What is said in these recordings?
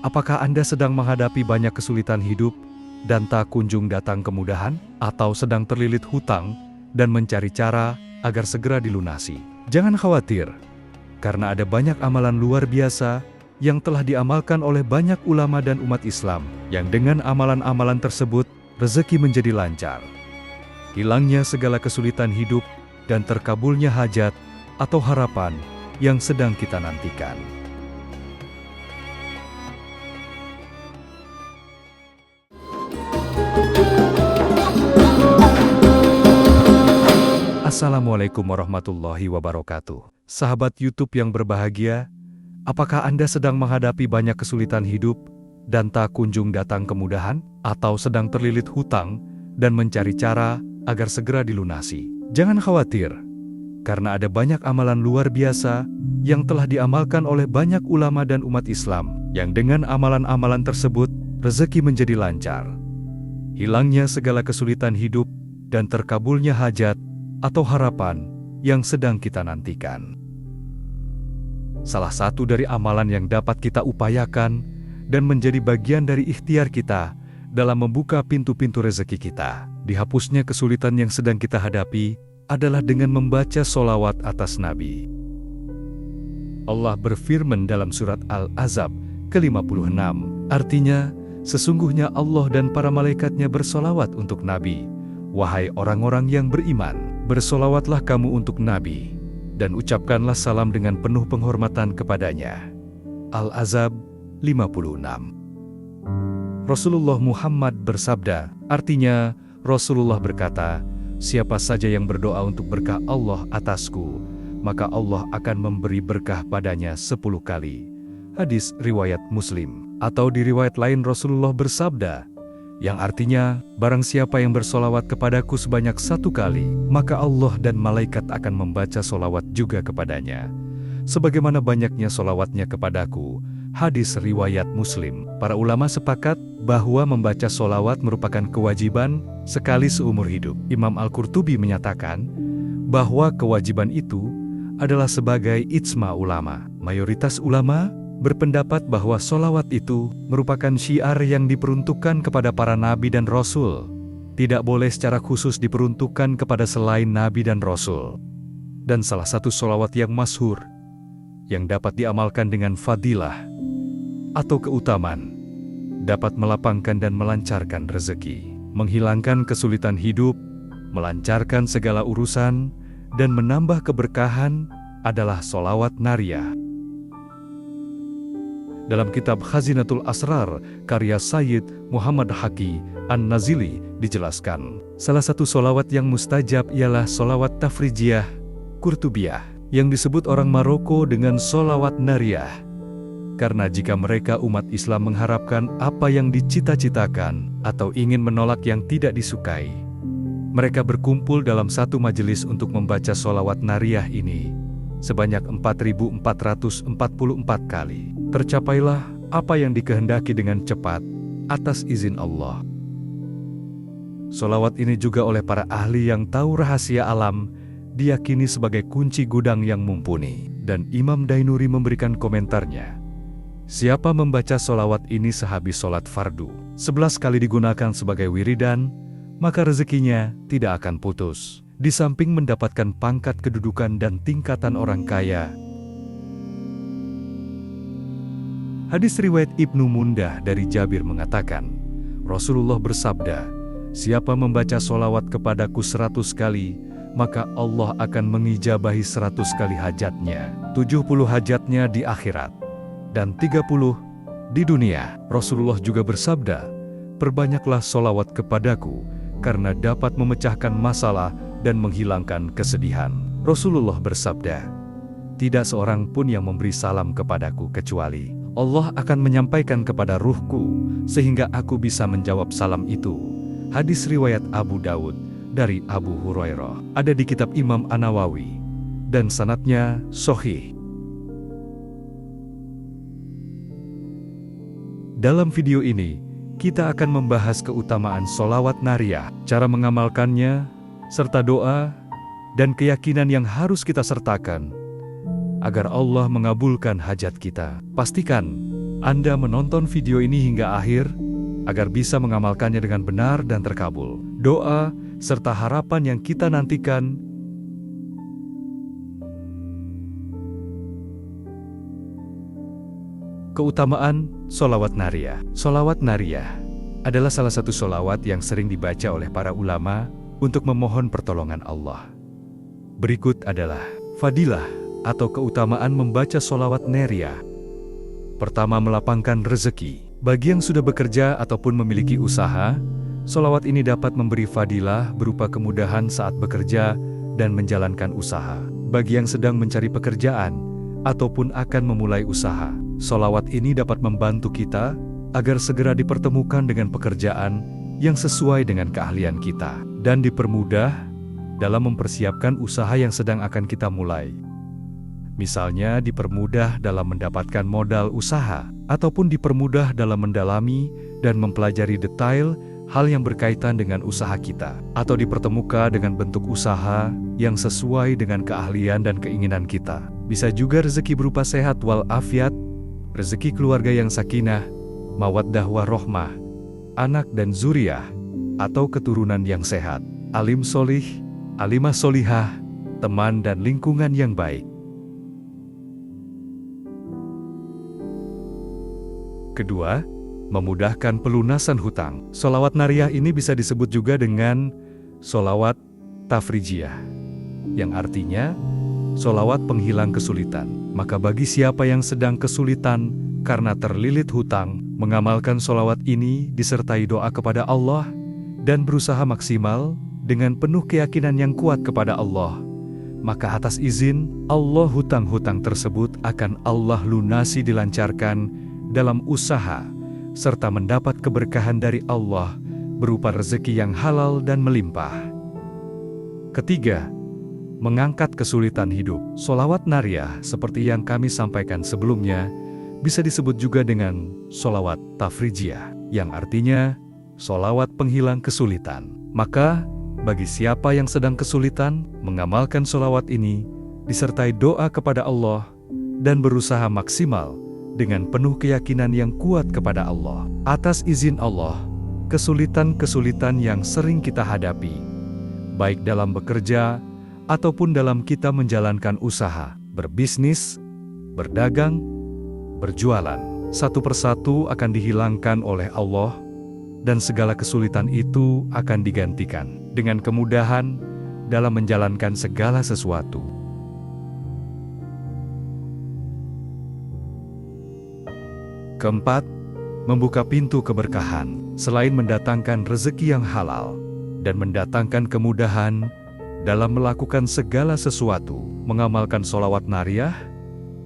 Apakah Anda sedang menghadapi banyak kesulitan hidup dan tak kunjung datang kemudahan? Atau sedang terlilit hutang dan mencari cara agar segera dilunasi? Jangan khawatir, karena ada banyak amalan luar biasa yang telah diamalkan oleh banyak ulama dan umat Islam, yang dengan amalan-amalan tersebut, rezeki menjadi lancar. Hilangnya segala kesulitan hidup dan terkabulnya hajat atau harapan yang sedang kita nantikan. Assalamualaikum warahmatullahi wabarakatuh. Sahabat YouTube yang berbahagia, apakah Anda sedang menghadapi banyak kesulitan hidup dan tak kunjung datang kemudahan? Atau sedang terlilit hutang dan mencari cara agar segera dilunasi? Jangan khawatir, karena ada banyak amalan luar biasa yang telah diamalkan oleh banyak ulama dan umat Islam, yang dengan amalan-amalan tersebut, rezeki menjadi lancar. Hilangnya segala kesulitan hidup dan terkabulnya hajat atau harapan yang sedang kita nantikan. Salah satu dari amalan yang dapat kita upayakan dan menjadi bagian dari ikhtiar kita dalam membuka pintu-pintu rezeki kita, dihapusnya kesulitan yang sedang kita hadapi, adalah dengan membaca sholawat atas Nabi. Allah berfirman dalam surat Al-Ahzab ke-56, artinya, sesungguhnya Allah dan para malaikatnya bersolawat untuk Nabi. Wahai orang-orang yang beriman, bersolawatlah kamu untuk Nabi, dan ucapkanlah salam dengan penuh penghormatan kepadanya. Al-Ahzab 56. Rasulullah Muhammad bersabda, artinya Rasulullah berkata, siapa saja yang berdoa untuk berkah Allah atasku, maka Allah akan memberi berkah padanya 10 kali. Hadis riwayat Muslim. Atau di riwayat lain Rasulullah bersabda, yang artinya, barang siapa yang bersolawat kepadaku sebanyak 1 kali, maka Allah dan malaikat akan membaca solawat juga kepadanya, sebagaimana banyaknya solawatnya kepadaku. Hadis riwayat Muslim. Para ulama sepakat bahwa membaca solawat merupakan kewajiban sekali seumur hidup. Imam Al-Qurtubi menyatakan bahwa kewajiban itu adalah sebagai ijma ulama. Mayoritas ulama berpendapat bahwa solawat itu merupakan syiar yang diperuntukkan kepada para nabi dan rasul. Tidak boleh secara khusus diperuntukkan kepada selain nabi dan rasul. Dan salah satu solawat yang masyhur, yang dapat diamalkan dengan fadilah atau keutamaan, dapat melapangkan dan melancarkan rezeki, menghilangkan kesulitan hidup, melancarkan segala urusan, dan menambah keberkahan adalah solawat nariyah. Dalam kitab Khazinatul Asrar, karya Sayyid Muhammad Haqi An-Nazili, dijelaskan, salah satu solawat yang mustajab ialah solawat tafrijiyah Qurtubiyah, yang disebut orang Maroko dengan solawat nariyah. Karena jika mereka umat Islam mengharapkan apa yang dicita-citakan, atau ingin menolak yang tidak disukai, mereka berkumpul dalam satu majelis untuk membaca solawat nariyah ini, sebanyak 4.444 kali. Tercapailah apa yang dikehendaki dengan cepat, atas izin Allah. Solawat ini juga oleh para ahli yang tahu rahasia alam, diyakini sebagai kunci gudang yang mumpuni. Dan Imam Dainuri memberikan komentarnya, siapa membaca solawat ini sehabis sholat fardu, 11 kali digunakan sebagai wiridan, maka rezekinya tidak akan putus. Di samping mendapatkan pangkat kedudukan dan tingkatan orang kaya. Hadis riwayat Ibnu Mundah dari Jabir mengatakan, Rasulullah bersabda, siapa membaca solawat kepadaku 100 kali, maka Allah akan mengijabahi 100 kali hajatnya, 70 hajatnya di akhirat, dan 30 di dunia. Rasulullah juga bersabda, perbanyaklah solawat kepadaku, karena dapat memecahkan masalah dan menghilangkan kesedihan. Rasulullah bersabda, tidak seorang pun yang memberi salam kepadaku kecuali Allah akan menyampaikan kepada ruhku, sehingga aku bisa menjawab salam itu. Hadis riwayat Abu Daud dari Abu Hurairah, ada di kitab Imam An-Nawawi, dan sanadnya sahih. Dalam video ini, kita akan membahas keutamaan solawat nariyah, cara mengamalkannya, serta doa dan keyakinan yang harus kita sertakan agar Allah mengabulkan hajat kita. Pastikan Anda menonton video ini hingga akhir, agar bisa mengamalkannya dengan benar dan terkabul. Doa, serta harapan yang kita nantikan. Keutamaan Sholawat Nariyah. Sholawat Nariyah adalah salah satu sholawat yang sering dibaca oleh para ulama untuk memohon pertolongan Allah. Berikut adalah fadilah atau keutamaan membaca sholawat nariyah. Pertama, melapangkan rezeki. Bagi yang sudah bekerja ataupun memiliki usaha, sholawat ini dapat memberi fadilah berupa kemudahan saat bekerja dan menjalankan usaha. Bagi yang sedang mencari pekerjaan ataupun akan memulai usaha, sholawat ini dapat membantu kita agar segera dipertemukan dengan pekerjaan yang sesuai dengan keahlian kita dan dipermudah dalam mempersiapkan usaha yang sedang akan kita mulai. Misalnya dipermudah dalam mendapatkan modal usaha, ataupun dipermudah dalam mendalami dan mempelajari detail hal yang berkaitan dengan usaha kita, atau dipertemukan dengan bentuk usaha yang sesuai dengan keahlian dan keinginan kita. Bisa juga rezeki berupa sehat walafiat, rezeki keluarga yang sakinah, mawaddah warohmah, anak dan zuriyah, atau keturunan yang sehat, alim solih, alimah solihah, teman dan lingkungan yang baik. Kedua, memudahkan pelunasan hutang. Sholawat nariyah ini bisa disebut juga dengan sholawat tafrijiyah, yang artinya sholawat penghilang kesulitan. Maka bagi siapa yang sedang kesulitan karena terlilit hutang, mengamalkan sholawat ini disertai doa kepada Allah dan berusaha maksimal dengan penuh keyakinan yang kuat kepada Allah, maka atas izin Allah hutang-hutang tersebut akan Allah lunasi, dilancarkan dalam usaha, serta mendapat keberkahan dari Allah berupa rezeki yang halal dan melimpah. Ketiga, mengangkat kesulitan hidup. Sholawat nariyah seperti yang kami sampaikan sebelumnya bisa disebut juga dengan sholawat tafrijiyah, yang artinya sholawat penghilang kesulitan. Maka bagi siapa yang sedang kesulitan, mengamalkan sholawat ini disertai doa kepada Allah dan berusaha maksimal dengan penuh keyakinan yang kuat kepada Allah. Atas izin Allah, kesulitan-kesulitan yang sering kita hadapi, baik dalam bekerja ataupun dalam kita menjalankan usaha, berbisnis, berdagang, berjualan, satu persatu akan dihilangkan oleh Allah, dan segala kesulitan itu akan digantikan dengan kemudahan dalam menjalankan segala sesuatu. Keempat, membuka pintu keberkahan. Selain mendatangkan rezeki yang halal dan mendatangkan kemudahan dalam melakukan segala sesuatu, mengamalkan sholawat nariyah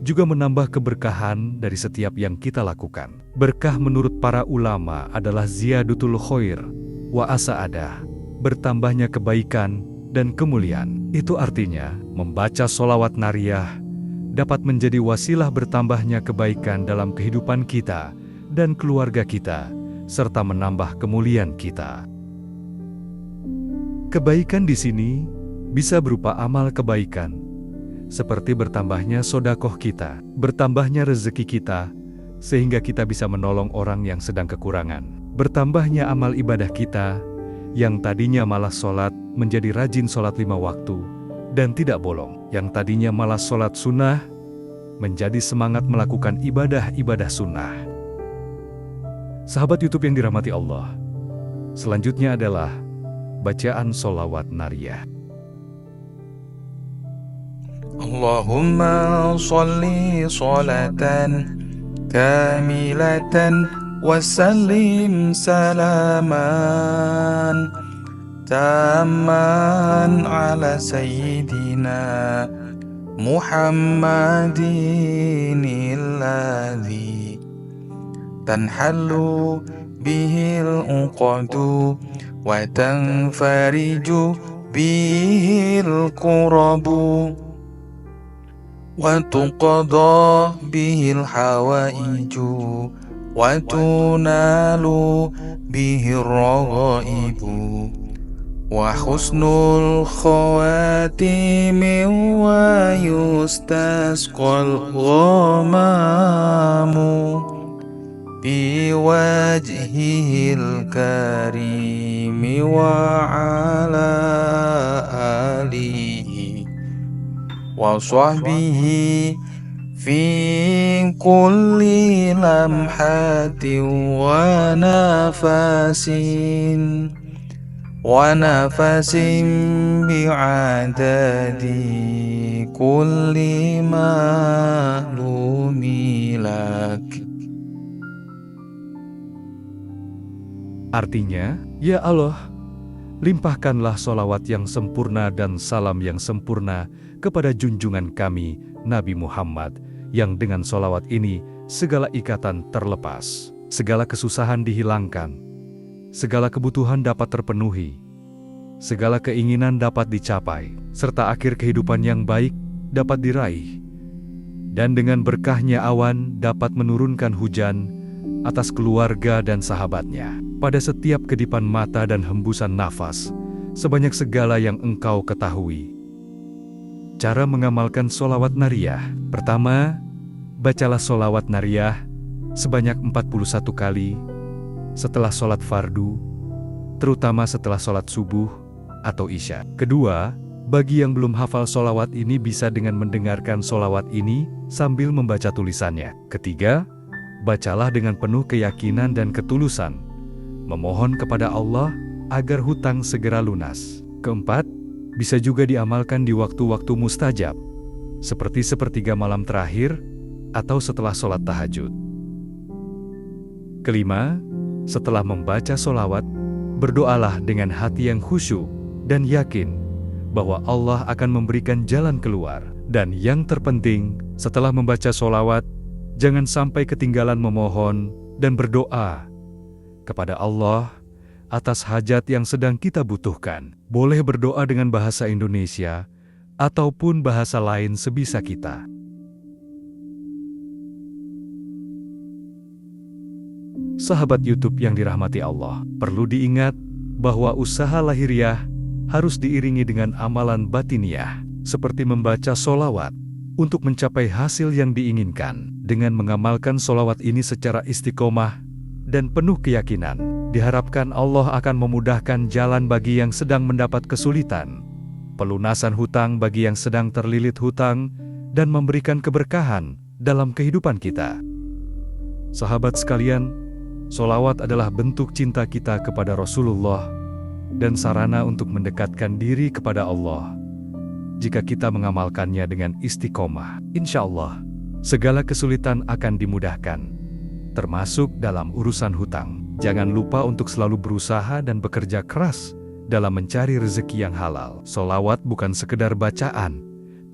juga menambah keberkahan dari setiap yang kita lakukan. Berkah menurut para ulama adalah ziyadutul khair wa asa'adah, bertambahnya kebaikan dan kemuliaan. Itu artinya, membaca sholawat nariyah dapat menjadi wasilah bertambahnya kebaikan dalam kehidupan kita dan keluarga kita, serta menambah kemuliaan kita. Kebaikan di sini bisa berupa amal kebaikan, seperti bertambahnya sodakoh kita, bertambahnya rezeki kita, sehingga kita bisa menolong orang yang sedang kekurangan. Bertambahnya amal ibadah kita, yang tadinya malas sholat menjadi rajin sholat 5 waktu, dan tidak bolong. Yang tadinya malas sholat sunnah, menjadi semangat melakukan ibadah-ibadah sunnah. Sahabat YouTube yang dirahmati Allah, selanjutnya adalah bacaan sholawat nariyah. Allahumma sholli sholatan kamilatan wa sallim salaman tamman ala sayyidina Muhammadin alladhi tanhallu bihil uqadu wa tanfariju bihil qurabu wa tuqada bihil hawaiju wa tunalu bihil raghaibu wa husnul khawatimi wa yustasqal ghamamu بوجهه الكريم وعلى آله وصحبه في كل لمحة ونفس بعدد كل معلوم لك. Artinya, ya Allah, limpahkanlah solawat yang sempurna dan salam yang sempurna kepada junjungan kami, Nabi Muhammad, yang dengan solawat ini segala ikatan terlepas, segala kesusahan dihilangkan, segala kebutuhan dapat terpenuhi, segala keinginan dapat dicapai, serta akhir kehidupan yang baik dapat diraih. Dan dengan berkahnya awan dapat menurunkan hujan atas keluarga dan sahabatnya, pada setiap kedipan mata dan hembusan nafas, sebanyak segala yang engkau ketahui. Cara mengamalkan solawat nariyah. Pertama, bacalah solawat nariyah sebanyak 41 kali setelah sholat fardu, terutama setelah sholat subuh atau isya. Kedua, bagi yang belum hafal solawat ini bisa dengan mendengarkan solawat ini sambil membaca tulisannya. Ketiga, bacalah dengan penuh keyakinan dan ketulusan, memohon kepada Allah agar hutang segera lunas. Keempat, bisa juga diamalkan di waktu-waktu mustajab, seperti sepertiga malam terakhir atau setelah sholat tahajud. Kelima, setelah membaca solawat, berdoalah dengan hati yang khusyuk dan yakin bahwa Allah akan memberikan jalan keluar. Dan yang terpenting, setelah membaca solawat, jangan sampai ketinggalan memohon dan berdoa kepada Allah atas hajat yang sedang kita butuhkan. Boleh berdoa dengan bahasa Indonesia ataupun bahasa lain sebisa kita. Sahabat YouTube yang dirahmati Allah, perlu diingat bahwa usaha lahiriah harus diiringi dengan amalan batiniah, seperti membaca solawat untuk mencapai hasil yang diinginkan. Dengan mengamalkan solawat ini secara istiqomah dan penuh keyakinan, diharapkan Allah akan memudahkan jalan bagi yang sedang mendapat kesulitan, pelunasan hutang bagi yang sedang terlilit hutang, dan memberikan keberkahan dalam kehidupan kita. Sahabat sekalian, solawat adalah bentuk cinta kita kepada Rasulullah dan sarana untuk mendekatkan diri kepada Allah. Jika kita mengamalkannya dengan istiqomah, insya Allah, segala kesulitan akan dimudahkan, termasuk dalam urusan hutang. Jangan lupa untuk selalu berusaha dan bekerja keras dalam mencari rezeki yang halal. Solawat bukan sekedar bacaan,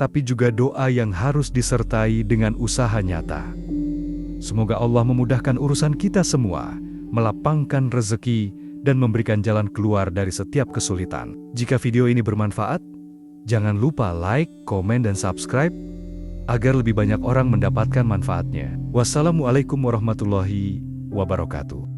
tapi juga doa yang harus disertai dengan usaha nyata. Semoga Allah memudahkan urusan kita semua, melapangkan rezeki, dan memberikan jalan keluar dari setiap kesulitan. Jika video ini bermanfaat, jangan lupa like, komen, dan subscribe agar lebih banyak orang mendapatkan manfaatnya. Wassalamualaikum warahmatullahi wabarakatuh.